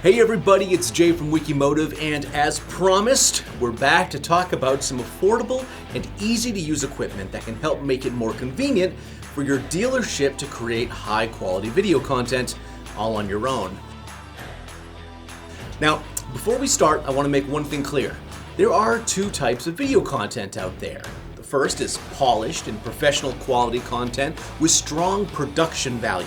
Hey everybody, it's Jay from Wikimotive, and as promised, we're back to talk about some affordable and easy to use equipment that can help make it more convenient for your dealership to create high quality video content all on your own. Now, before we start, I want to make one thing clear. There are two types of video content out there. The first is polished and professional quality content with strong production value.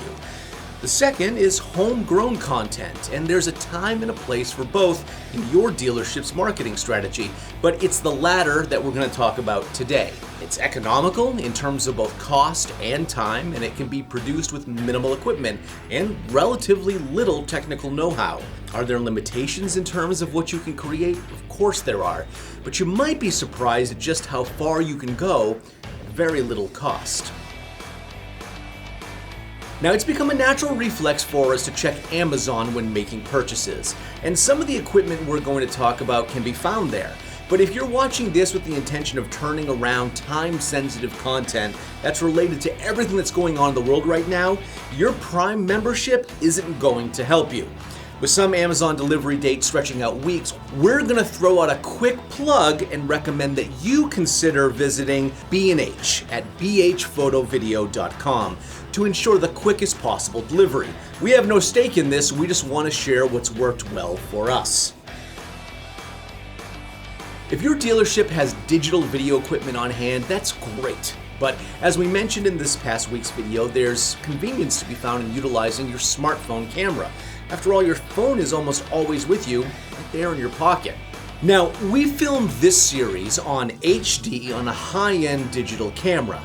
The second is homegrown content, and there's a time and a place for both in your dealership's marketing strategy, but it's the latter that we're going to talk about today. It's economical in terms of both cost and time, and it can be produced with minimal equipment and relatively little technical know-how. Are there limitations in terms of what you can create? Of course there are, but you might be surprised at just how far you can go at very little cost. Now, it's become a natural reflex for us to check Amazon when making purchases, and some of the equipment we're going to talk about can be found there. But if you're watching this with the intention of turning around time-sensitive content that's related to everything that's going on in the world right now, your Prime membership isn't going to help you. With some Amazon delivery dates stretching out weeks, we're going to throw out a quick plug and recommend that you consider visiting B&H at bhphotovideo.com to ensure the quickest possible delivery. We have no stake in this, we just want to share what's worked well for us. If your dealership has digital video equipment on hand, that's great. But as we mentioned in this past week's video, there's convenience to be found in utilizing your smartphone camera. After all, your phone is almost always with you, right there in your pocket. Now, we filmed this series on HD on a high-end digital camera.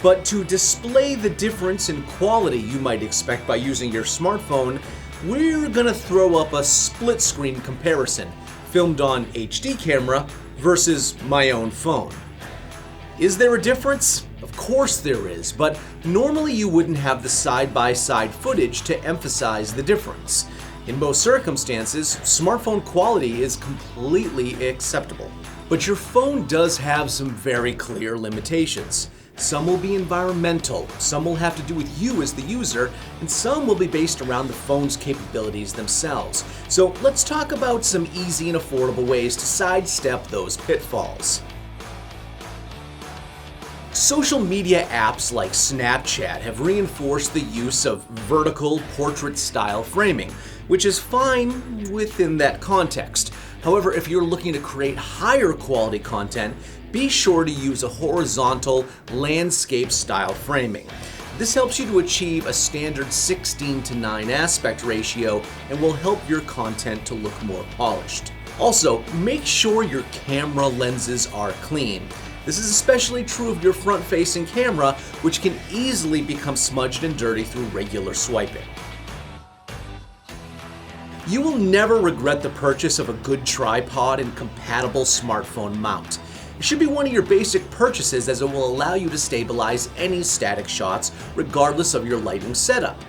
But to display the difference in quality you might expect by using your smartphone, we're gonna throw up a split screen comparison, filmed on HD camera versus my own phone. Is there a difference? Of course there is, but normally you wouldn't have the side-by-side footage to emphasize the difference. In most circumstances, smartphone quality is completely acceptable. But your phone does have some very clear limitations. Some will be environmental, some will have to do with you as the user, and some will be based around the phone's capabilities themselves. So let's talk about some easy and affordable ways to sidestep those pitfalls. Social media apps like Snapchat have reinforced the use of vertical portrait-style framing, which is fine within that context. However, if you're looking to create higher quality content, be sure to use a horizontal landscape-style framing. This helps you to achieve a standard 16:9 aspect ratio and will help your content to look more polished. Also, make sure your camera lenses are clean. This is especially true of your front-facing camera, which can easily become smudged and dirty through regular swiping. You will never regret the purchase of a good tripod and compatible smartphone mount. It should be one of your basic purchases, as it will allow you to stabilize any static shots regardless of your lighting setup.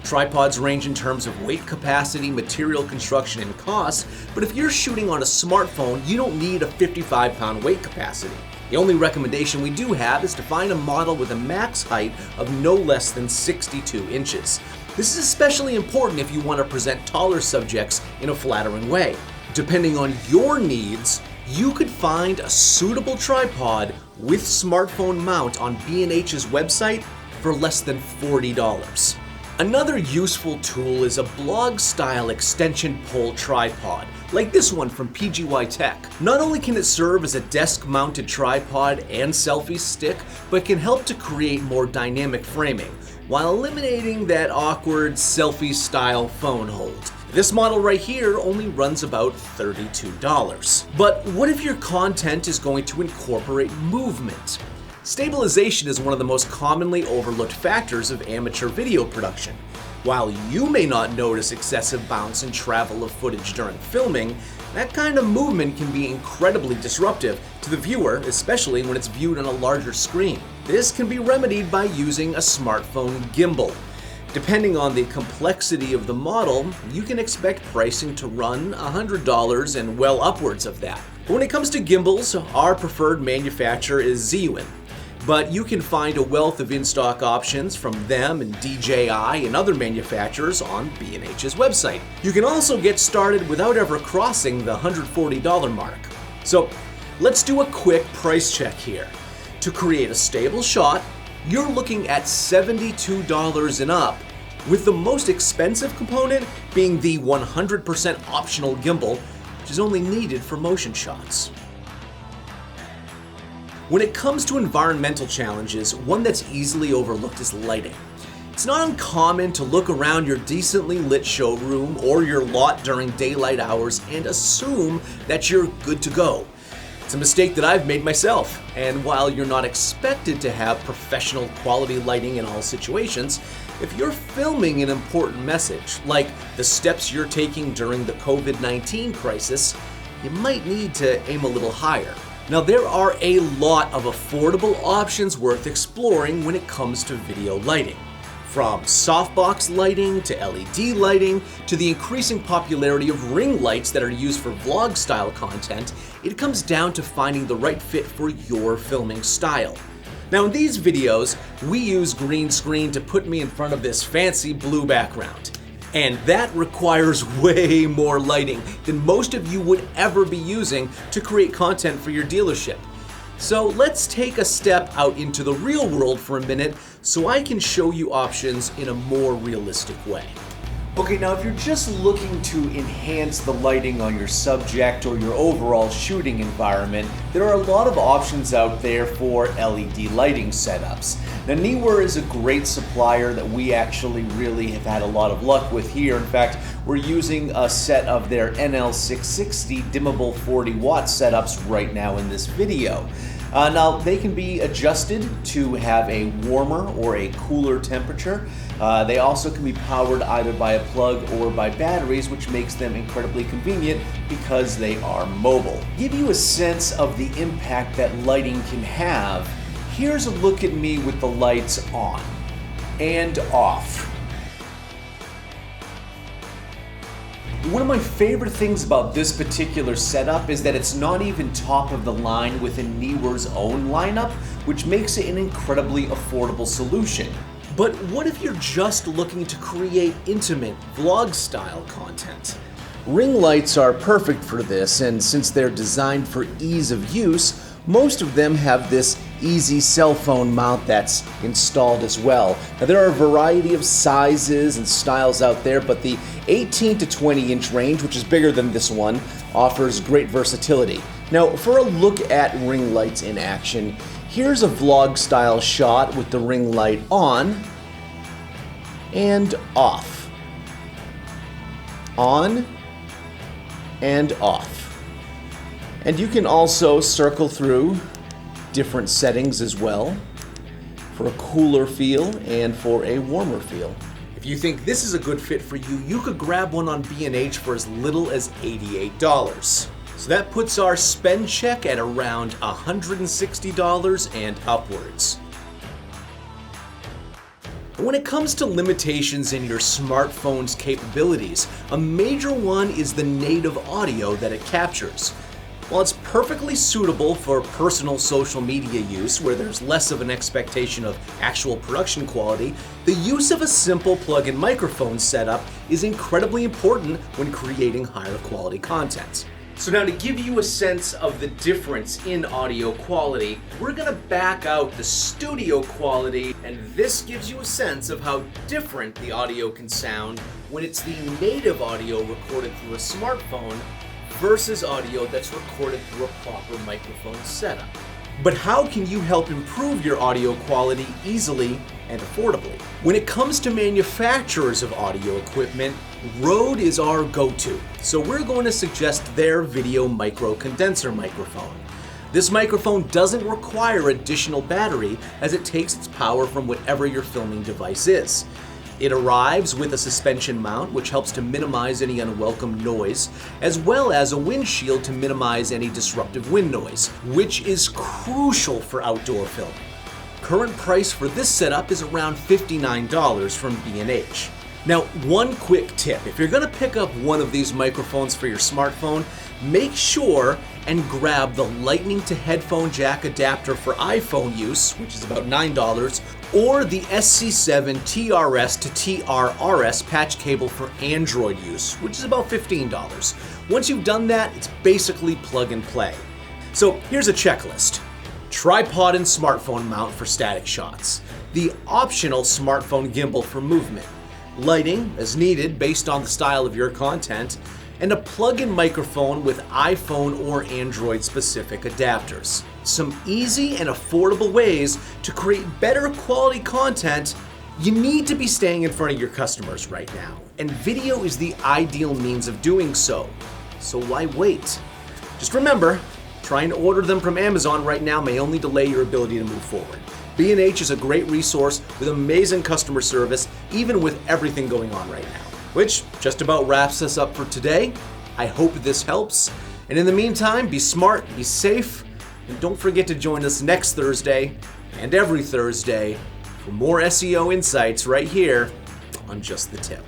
Tripods range in terms of weight capacity, material construction, and cost, but if you're shooting on a smartphone, you don't need a 55-pound weight capacity. The only recommendation we do have is to find a model with a max height of no less than 62 inches. This is especially important if you want to present taller subjects in a flattering way. Depending on your needs, you could find a suitable tripod with smartphone mount on B&H's website for less than $40. Another useful tool is a blog-style extension pole tripod, like this one from PGY Tech. Not only can it serve as a desk-mounted tripod and selfie stick, but can help to create more dynamic framing, while eliminating that awkward selfie-style phone hold. This model right here only runs about $32. But what if your content is going to incorporate movement? Stabilization is one of the most commonly overlooked factors of amateur video production. While you may not notice excessive bounce and travel of footage during filming, that kind of movement can be incredibly disruptive to the viewer, especially when it's viewed on a larger screen. This can be remedied by using a smartphone gimbal. Depending on the complexity of the model, you can expect pricing to run $100 and well upwards of that. But when it comes to gimbals, our preferred manufacturer is Zhiyun. But you can find a wealth of in-stock options from them and DJI and other manufacturers on B&H's website. You can also get started without ever crossing the $140 mark. So let's do a quick price check here. To create a stable shot, you're looking at $72 and up, with the most expensive component being the 100% optional gimbal, which is only needed for motion shots. When it comes to environmental challenges, one that's easily overlooked is lighting. It's not uncommon to look around your decently lit showroom or your lot during daylight hours and assume that you're good to go. It's a mistake that I've made myself, and while you're not expected to have professional quality lighting in all situations, if you're filming an important message, like the steps you're taking during the COVID-19 crisis, you might need to aim a little higher. Now, there are a lot of affordable options worth exploring when it comes to video lighting. From softbox lighting to LED lighting to the increasing popularity of ring lights that are used for vlog-style content, it comes down to finding the right fit for your filming style. Now, in these videos, we use green screen to put me in front of this fancy blue background. And that requires way more lighting than most of you would ever be using to create content for your dealership. So let's take a step out into the real world for a minute so I can show you options in a more realistic way. Okay, now if you're just looking to enhance the lighting on your subject or your overall shooting environment, there are a lot of options out there for LED lighting setups. Now, Neewer is a great supplier that we actually really have had a lot of luck with here. In fact, we're using a set of their NL660 dimmable 40-watt setups right now in this video. Now, they can be adjusted to have a warmer or a cooler temperature. They also can be powered either by a plug or by batteries, which makes them incredibly convenient because they are mobile. To give you a sense of the impact that lighting can have, here's a look at me with the lights on and off. One of my favorite things about this particular setup is that it's not even top of the line within Neewer's own lineup, which makes it an incredibly affordable solution. But what if you're just looking to create intimate vlog-style content? Ring lights are perfect for this, and since they're designed for ease of use, most of them have this easy cell phone mount that's installed as well. Now, there are a variety of sizes and styles out there, but the 18 to 20 inch range, which is bigger than this one, offers great versatility. Now, for a look at ring lights in action, here's a vlog style shot with the ring light on and off. On and off. And you can also circle through different settings as well for a cooler feel and for a warmer feel. If you think this is a good fit for you, you could grab one on B&H for as little as $88. So that puts our spend check at around $160 and upwards. When it comes to limitations in your smartphone's capabilities, a major one is the native audio that it captures. While it's perfectly suitable for personal social media use where there's less of an expectation of actual production quality, the use of a simple plug-in microphone setup is incredibly important when creating higher quality content. So now, to give you a sense of the difference in audio quality, we're going to back out the studio quality, and this gives you a sense of how different the audio can sound when it's the native audio recorded through a smartphone versus audio that's recorded through a proper microphone setup. But how can you help improve your audio quality easily and affordably? When it comes to manufacturers of audio equipment, Rode is our go-to, so we're going to suggest their video micro condenser microphone. This microphone doesn't require additional battery as it takes its power from whatever your filming device is. It arrives with a suspension mount, which helps to minimize any unwelcome noise, as well as a windshield to minimize any disruptive wind noise, which is crucial for outdoor filming. Current price for this setup is around $59 from B&H. Now, one quick tip, if you're gonna pick up one of these microphones for your smartphone, make sure and grab the lightning to headphone jack adapter for iPhone use, which is about $9, or the SC7 TRS to TRRS patch cable for Android use, which is about $15. Once you've done that, it's basically plug and play. So here's a checklist. Tripod and smartphone mount for static shots. The optional smartphone gimbal for movement. Lighting as needed based on the style of your content, and a plug-in microphone with iPhone or Android specific adapters. Some easy and affordable ways to create better quality content. You need to be staying in front of your customers right now, and video is the ideal means of doing so. So why wait? Just remember, trying to order them from Amazon right now may only delay your ability to move forward. B&H is a great resource with amazing customer service, even with everything going on right now. Which just about wraps us up for today. I hope this helps. And in the meantime, be smart, be safe, and don't forget to join us next Thursday and every Thursday for more SEO insights right here on Just the Tip.